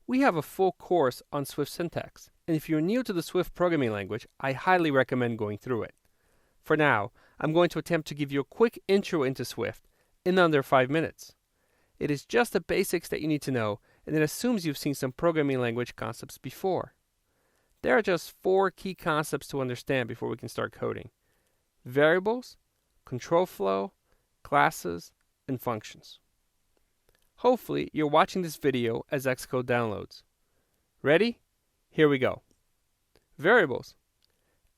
We have a full course on Swift syntax, and if you're new to the Swift programming language, I highly recommend going through it. For now, I'm going to attempt to give you a quick intro into Swift in under 5 minutes. It is just the basics that you need to know, and it assumes you've seen some programming language concepts before. There are just 4 key concepts to understand before we can start coding: variables, control flow, classes, and functions. Hopefully, you're watching this video as Xcode downloads. Ready? Here we go. Variables.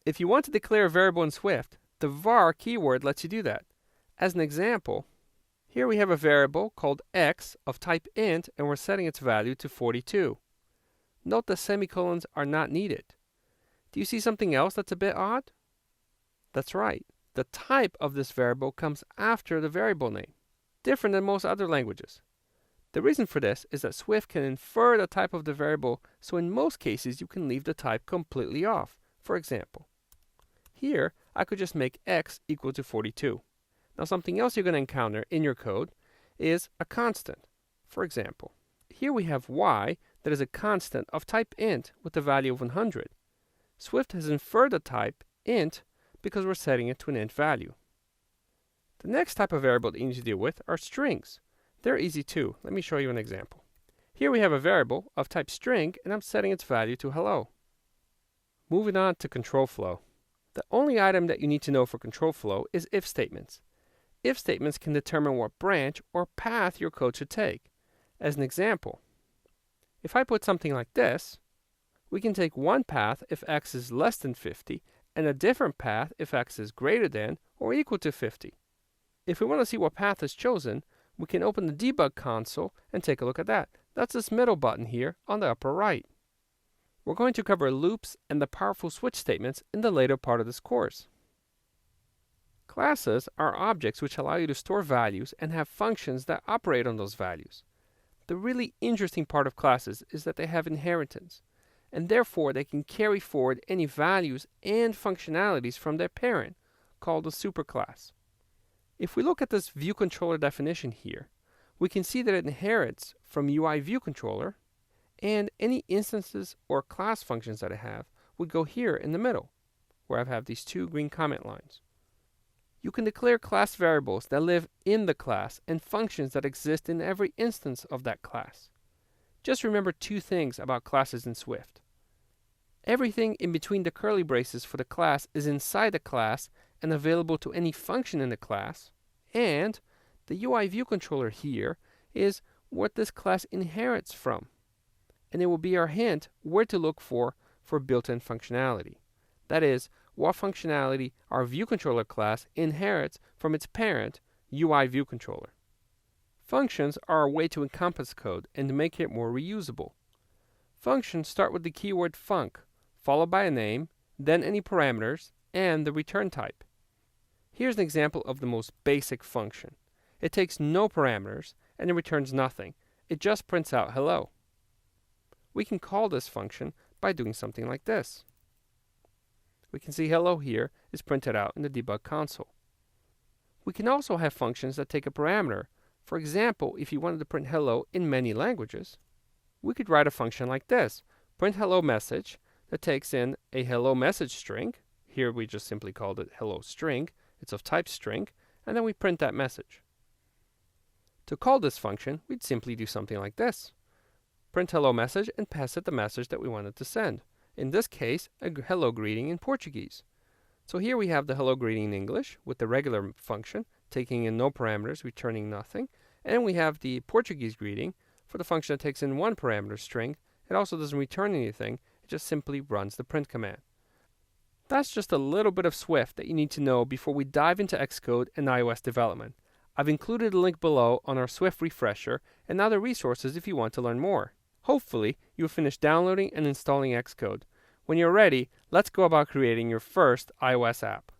If you want to declare a variable in Swift, the var keyword lets you do that. As an example, here we have a variable called x of type int, and we're setting its value to 42. Note the semicolons are not needed. Do you see something else that's a bit odd? That's right. The type of this variable comes after the variable name, different than most other languages. The reason for this is that Swift can infer the type of the variable, so in most cases you can leave the type completely off. For example, here I could just make x equal to 42. Now something else you're going to encounter in your code is a constant. For example, here we have y that is a constant of type int with the value of 100. Swift has inferred the type int because we're setting it to an int value. The next type of variable that you need to deal with are strings. They're easy too. Let me show you an example. Here we have a variable of type string, and I'm setting its value to hello. Moving on to control flow. The only item that you need to know for control flow is if statements. If statements can determine what branch or path your code should take. As an example, if I put something like this, we can take one path if x is less than 50 and a different path if x is greater than or equal to 50. If we want to see what path is chosen, we can open the debug console and take a look at that. That's this middle button here on the upper right. We're going to cover loops and the powerful switch statements in the later part of this course. Classes are objects which allow you to store values and have functions that operate on those values. The really interesting part of classes is that they have inheritance, and therefore they can carry forward any values and functionalities from their parent, called a superclass. If we look at this view controller definition here, we can see that it inherits from UI view controller, and any instances or class functions that I have would go here in the middle, where I have these 2 green comment lines. You can declare class variables that live in the class and functions that exist in every instance of that class. Just remember 2 things about classes in Swift. Everything in between the curly braces for the class is inside the class and available to any function in the class, and the UI view controller here is what this class inherits from, and it will be our hint where to look for built-in functionality. That is, what functionality our view controller class inherits from its parent, UI view controller. Functions are a way to encompass code and to make it more reusable. Functions start with the keyword func, followed by a name, then any parameters, and the return type. Here's an example of the most basic function. It takes no parameters and it returns nothing. It just prints out hello. We can call this function by doing something like this. We can see hello here is printed out in the debug console. We can also have functions that take a parameter. For example, if you wanted to print hello in many languages, we could write a function like this: print hello message, that takes in a hello message string. Here we just simply called it hello string. It's of type string, and then we print that message. To call this function, we'd simply do something like this: print hello message and pass it the message that we wanted to send. In this case, a hello greeting in Portuguese. So here we have the hello greeting in English with the regular function, taking in no parameters, returning nothing. And we have the Portuguese greeting for the function that takes in one parameter string. It also doesn't return anything. It just simply runs the print command. That's just a little bit of Swift that you need to know before we dive into Xcode and iOS development. I've included a link below on our Swift refresher and other resources if you want to learn more. Hopefully, you'll finish downloading and installing Xcode. When you're ready, let's go about creating your first iOS app.